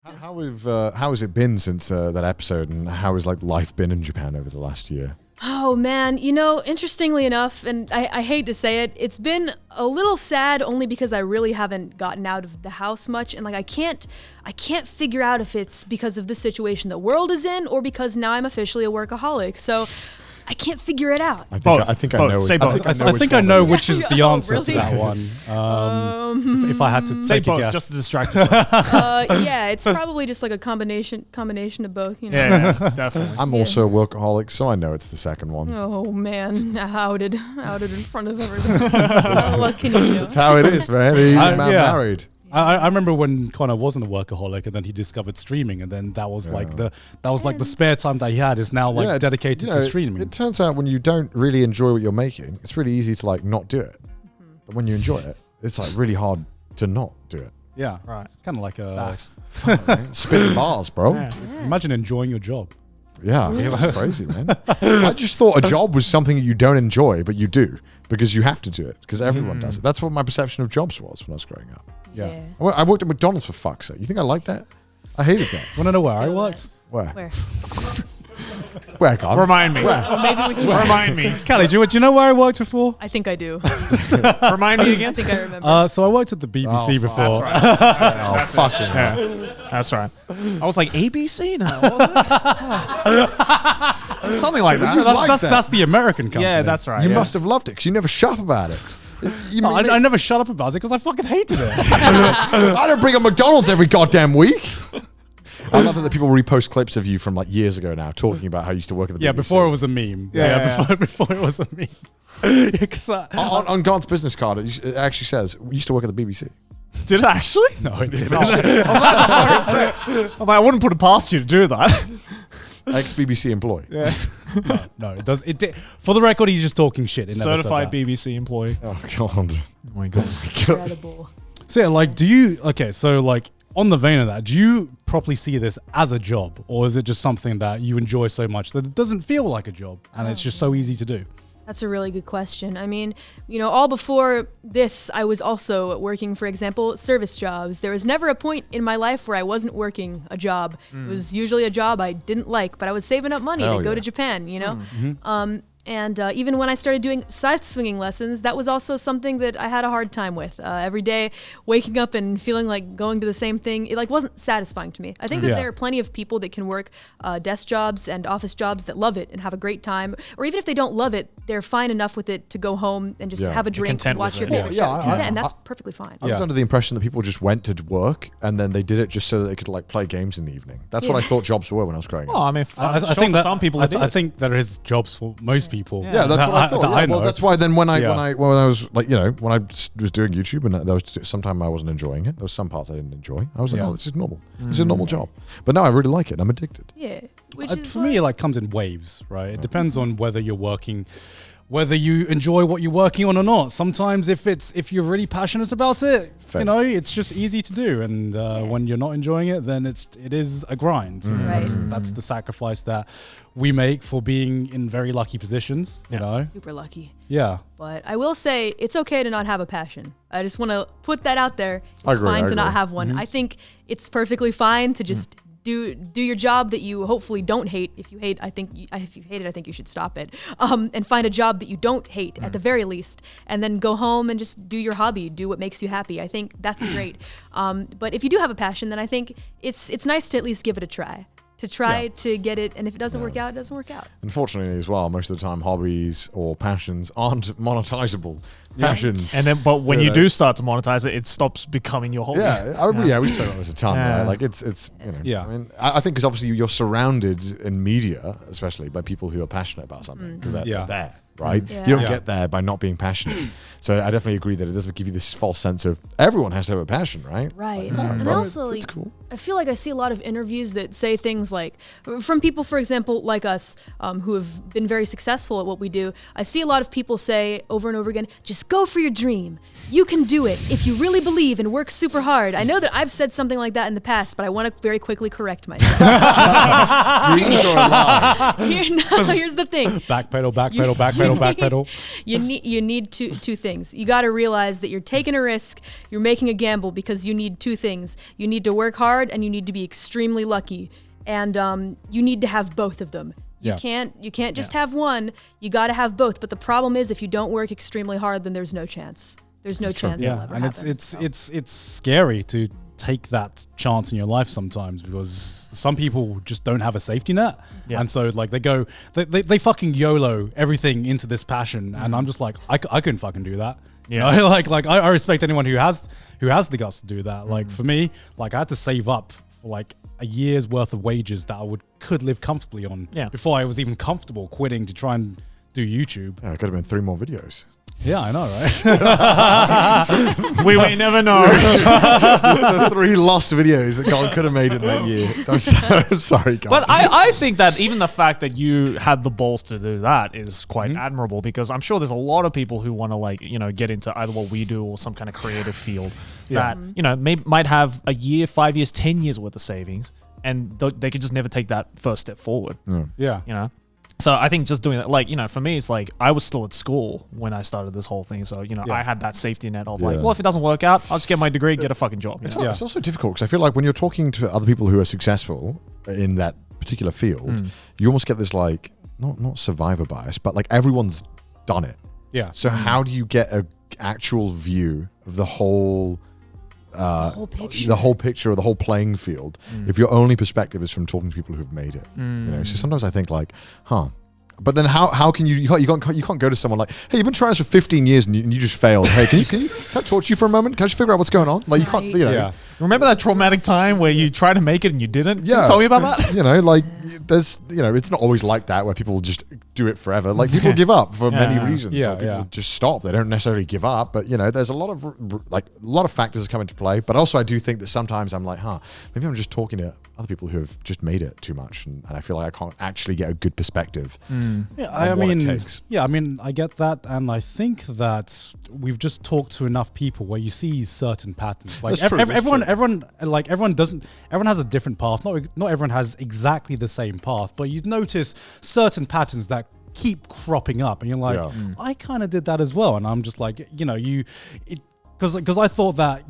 How has it been since that episode, and how has like life been in Japan over the last year? Oh man, you know, interestingly enough, and I hate to say it, it's been a little sad only because I really haven't gotten out of the house much, and like I can't figure out if it's because of the situation the world is in or because now I'm officially a workaholic. So I can't figure it out. I think I know. Say both. I think I know which is the answer really? to that one. If I had to Say take a both, guess. just to distract yourself. Yeah, it's probably just like a combination of both. You know. Yeah, definitely. I'm also a workaholic, so I know it's the second one. Oh man, outed in front of everyone. What can you do? That's how it is, man. He's married. I remember when Connor wasn't a workaholic, and then he discovered streaming, and then that was like the spare time that he had is now like dedicated to streaming. It turns out when you don't really enjoy what you're making, it's really easy to like not do it. But when you enjoy it, it's like really hard to not do it. Yeah, Right. It's kind of like a Spitting bars, bro. Yeah. imagine enjoying your job. Yeah, that's crazy, man. I just thought a job was something you don't enjoy, but you do because you have to do it because everyone does it. That's what my perception of jobs was when I was growing up. Yeah. I worked at McDonald's for fuck's sake. You think I liked that? I hated that. Want to know where I worked? Where, God? Remind me. Or maybe we can. Remind me. Calli, do you know where I worked before? I think I do. Remind me I again. think I remember. So I worked at the BBC before. That's right. Oh, fucking hell. Yeah, that's right. I was like, ABC now? Something like that. That's the American company. Yeah, that's right. You yeah. must have loved it because you never shut up about it. I never shut up about it because I fucking hated it. I don't bring up McDonald's every goddamn week. I love that the people repost clips of you from like years ago now talking about how you used to work at the BBC. Yeah, before it was a meme. Yeah. Before it was a meme. on Gaunt's business card, it actually says, we used to work at the BBC. Did it actually? No, it didn't. I'm like, I wouldn't put it past you to do that. Ex-BBC employee. Yeah. No, it does. It did. For the record, he's just talking shit. It never Certified said that. BBC employee. Oh, God. Oh my god. Incredible. So yeah, like, on the vein of that, do you properly see this as a job, or is it just something that you enjoy so much that it doesn't feel like a job and it's just so easy to do? That's a really good question. I mean, you know, all before this, I was also working, for example, service jobs. There was never a point in my life where I wasn't working a job. It was usually a job I didn't like, but I was saving up money to go to Japan, you know? And even when I started doing scythe swinging lessons, that was also something that I had a hard time with. Every day, waking up and feeling like going to the same thing, it like wasn't satisfying to me. I think that there are plenty of people that can work desk jobs and office jobs that love it and have a great time. Or even if they don't love it, they're fine enough with it to go home and just have a drink and content watch with your it. favorite Yeah, show. Content, and that's perfectly fine. I was under the impression that people just went to work and then they did it just so that they could like play games in the evening. That's what I thought jobs were when I was growing up. Well, I mean, I sure think for that some people it is. I think there is jobs for most people. Yeah, that's what I thought. that Yeah, I well, know. that's why then when I was like, you know, when I was doing YouTube and there was sometime I wasn't enjoying it. There was some parts I didn't enjoy. I was like, oh, this is normal. This is a normal job. But now I really like it. I'm addicted. Yeah. Which is For me, it like comes in waves, right? It depends on whether you're working, whether you enjoy what you're working on or not. Sometimes if you're really passionate about it, Fair. you know, it's just easy to do. And when you're not enjoying it, then it is a grind. You know, Right. that's the sacrifice that we make for being in very lucky positions, you know? super lucky. Yeah. But I will say it's okay to not have a passion. I just want to put that out there. It's I agree, fine I to not agree. have one. I think it's perfectly fine to just do your job that you hopefully don't hate. If you hate, if you hate it, I think you should stop it. And find a job that you don't hate at the very least, and then go home and just do your hobby, do what makes you happy. I think that's great. But if you do have a passion, then I think it's nice to at least give it a try. To try to get it, and if it doesn't work out, it doesn't work out. Unfortunately, as well, most of the time, hobbies or passions aren't monetizable passions. And then, but when you do start to monetize it, it stops becoming your hobby. We spend on this a ton, right? Like it's you know. Yeah. I mean, I think because obviously you're surrounded in media, especially by people who are passionate about something because they're there, right? Yeah. You don't get there by not being passionate. So I definitely agree that it does give you this false sense of everyone has to have a passion, right? Right. Like, no, And bro, also, it's cool. I feel like I see a lot of interviews that say things like, from people, for example, like us, who have been very successful at what we do. I see a lot of people say over and over again, just go for your dream. You can do it if you really believe and work super hard. I know that I've said something like that in the past, but I want to very quickly correct myself. Dreams are a lie. Here's the thing. Backpedal, backpedal, backpedal. pedal, back pedal. You need two things. You got to realize that you're taking a risk, you're making a gamble, because you need two things. You need to work hard and you need to be extremely lucky. And you need to have both of them. You can't just have one. You got to have both. But the problem is, if you don't work extremely hard, then there's no chance. There's no chance it'll ever happen. It's scary to take that chance in your life sometimes, because some people just don't have a safety net, and so like they fucking YOLO everything into this passion, and I'm just like, I couldn't fucking do that. Yeah, you know? like I respect anyone who has the guts to do that. Like for me, like I had to save up for like a year's worth of wages that I could live comfortably on before I was even comfortable quitting to try and do YouTube. Yeah, it could have been 3 more videos. Yeah, I know, right? we may never know. The 3 lost videos that God could have made in that year. I'm sorry, God. But I think that even the fact that you had the balls to do that is quite admirable, because I'm sure there's a lot of people who want to, like, you know, get into either what we do or some kind of creative field that, you know, might have a year, 5 years, 10 years worth of savings, and they could just never take that first step forward. Yeah. You know? So I think just doing that, like, you know, for me, it's like I was still at school when I started this whole thing. So, you know, I had that safety net of like, well, if it doesn't work out, I'll just get my degree, get a fucking job. It's also difficult, because I feel like when you're talking to other people who are successful in that particular field, you almost get this like, not survivor bias, but like everyone's done it. Yeah. So how do you get an actual view of the whole picture or the whole playing field if your only perspective is from talking to people who've made it? You know, so sometimes I think like, but then how can you can't go to someone like, hey, you've been trying this for 15 years and you just failed. Hey, can I talk to you for a moment? Can I just figure out what's going on? Like, you can't, you know. Yeah. Remember that traumatic time where you tried to make it and you didn't? Yeah. Tell me about that. You know, like there's, you know, it's not always like that where people just do it forever. Like people give up for many reasons. Yeah, Like, people just stop. They don't necessarily give up, but you know, there's a lot of factors that come into play. But also I do think that sometimes I'm like, maybe I'm just talking to other people who have just made it too much, and I feel like I can't actually get a good perspective. I mean, I get that, and I think that we've just talked to enough people where you see certain patterns. Like everyone has a different path. Not everyone has exactly the same path, but you notice certain patterns that keep cropping up, and you're like, I kind of did that as well, and I'm just like, you know, because I thought that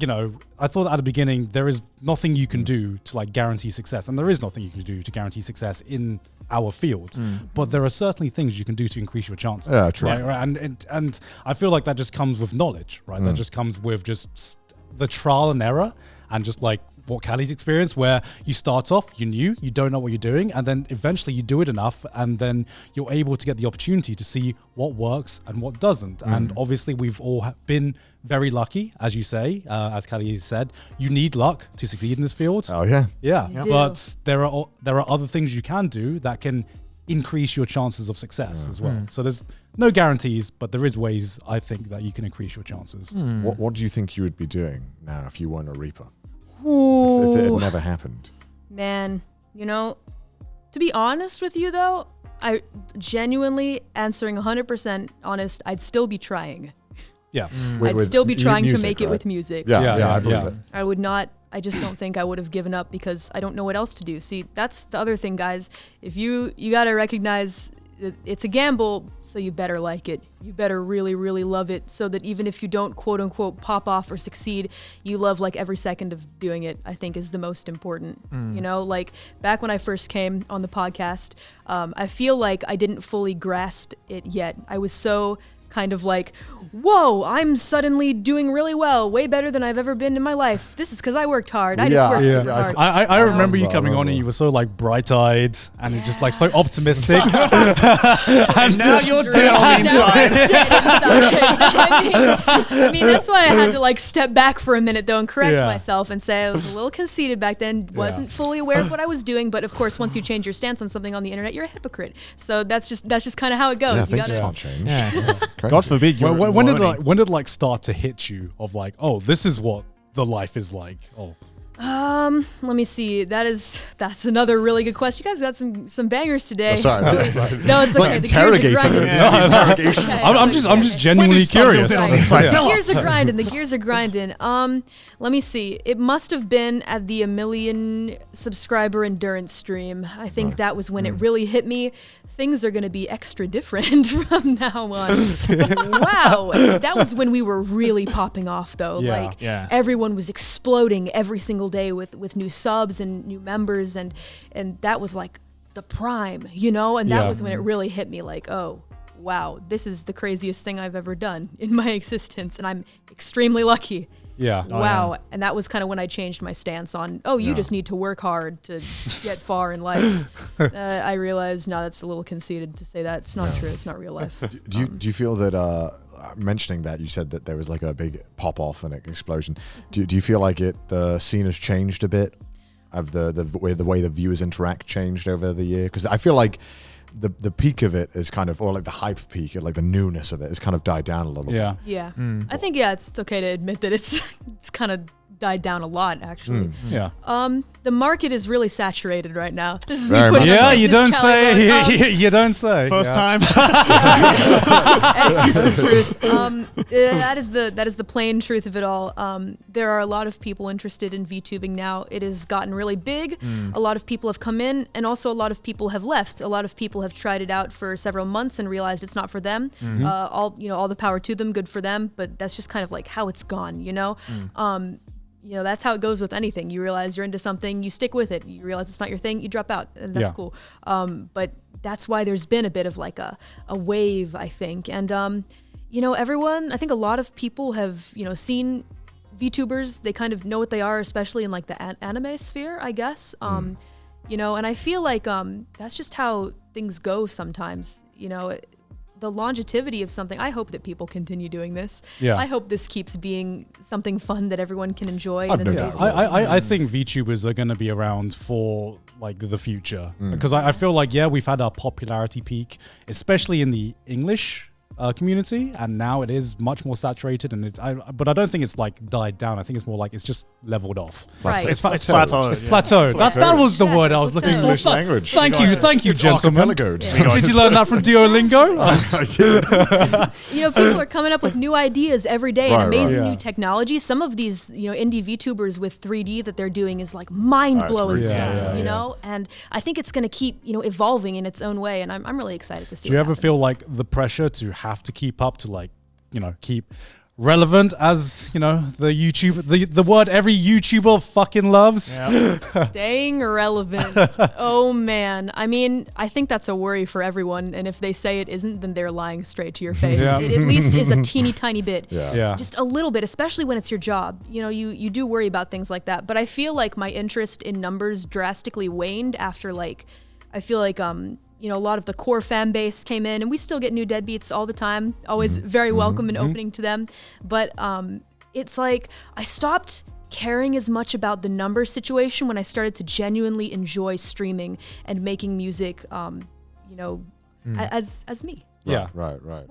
at the beginning there is nothing you can do to like guarantee success, and there is nothing you can do to guarantee success in our field, but there are certainly things you can do to increase your chances. Yeah, true. Right? And I feel like that just comes with knowledge, right? That just comes with just the trial and error, and just like what Calli's experience, where you start off, you don't know what you're doing, and then eventually you do it enough, and then you're able to get the opportunity to see what works and what doesn't. And obviously we've all been very lucky, as you say, as Calli said, you need luck to succeed in this field. Oh yeah. Yeah. But there are other things you can do that can increase your chances of success as well. So there's no guarantees, but there is ways, I think, that you can increase your chances. What do you think you would be doing now if you weren't a Reaper? If it had never happened? Man, you know, to be honest with you though, I genuinely, answering 100% honest, I'd still be trying. Yeah. I'd still be trying music, to make it right? with music. Yeah, I believe it. I would not, I just don't think I would have given up, because I don't know what else to do. See, that's the other thing, guys. If you got to recognize that it's a gamble, so you better like it. You better really, really love it, so that even if you don't quote unquote pop off or succeed, you love like every second of doing it, I think is the most important. You know, like back when I first came on the podcast, I feel like I didn't fully grasp it yet. I was so kind of like, whoa, I'm suddenly doing really well, way better than I've ever been in my life. This is because I worked hard. I just worked super hard. I remember you coming on and you were so like bright-eyed and you're just like so optimistic. And now you're dead on the I mean, that's why I had to like step back for a minute though and correct myself and say I was a little conceited back then, wasn't fully aware of what I was doing. But of course, once you change your stance on something on the internet, you're a hypocrite. So that's just kind of how it goes. Yeah, things can't change. Yeah. God forbid. When did it like start to hit you of like, oh, this is what the life is like? Oh, Let me see. That's another really good question. You guys got some bangers today. Oh, sorry. No, it's okay. Like interrogating. I'm just genuinely curious. The gears are grinding. Let me see. It must have been at the 1 million subscriber endurance stream. I think that was when it really hit me. Things are going to be extra different from now on. Wow. That was when we were really popping off, though. Everyone was exploding every single day with new subs and new members, and that was like the prime, and that was when it really hit me, like, oh wow, this is the craziest thing I've ever done in my existence, and I'm extremely lucky. Wow. And that was kind of when I changed my stance on, you just need to work hard to get far in life. I realized, no, that's a little conceited to say that. It's not true. It's not real life. Do you feel that, mentioning that, you said that there was like a big pop off and explosion. Do you feel like the scene has changed a bit? Of the way the viewers interact changed over the year? Because I feel like the peak of it is kind of, or like the hype peak, like the newness of it has kind of died down a little bit. Yeah. I think, it's okay to admit that it's kind of died down a lot, actually. The market is really saturated right now. This is me putting you don't say. You don't say. First time. That's just the truth. That is the plain truth of it all. There are a lot of people interested in VTubing now. It has gotten really big. A lot of people have come in, and also a lot of people have left. A lot of people have tried it out for several months and realized it's not for them. All the power to them. Good for them. But that's just kind of like how it's gone. That's how it goes with anything. You realize you're into something, you stick with it. You realize it's not your thing, you drop out, and that's cool. But that's why there's been a bit of like a wave, I think. And, everyone, I think a lot of people have, seen VTubers. They kind of know what they are, especially in like the anime sphere, I guess. And I feel like that's just how things go sometimes, the longevity of something. I hope that people continue doing this. I hope this keeps being something fun that everyone can enjoy. I think VTubers are going to be around for like the future, because I feel like we've had our popularity peak, especially in the English community, and now it is much more saturated, and but I don't think it's like died down. I think it's more like it's just leveled off. Right. It's plateaued. It's plateed. That was the word I was looking for. English language. Thank you, gentlemen. Did you learn that from Duolingo? People are coming up with new ideas every day and amazing new technology. Some of these, indie VTubers with 3D that they're doing is like mind-blowing stuff, and I think it's going to keep, evolving in its own way, and I'm really excited to see. Do you ever feel like the pressure to have to keep up, to like, keep relevant, as the word every YouTuber fucking loves? Staying relevant. Oh man, I mean, I think that's a worry for everyone, and if they say it isn't, then they're lying straight to your face. It at least is a teeny tiny bit, just a little bit, especially when it's your job. You do worry about things like that, but I feel like my interest in numbers drastically waned after, like, I feel like a lot of the core fan base came in, and we still get new deadbeats all the time. Always very welcome and opening to them. But it's like I stopped caring as much about the number situation when I started to genuinely enjoy streaming and making music, as me. Right.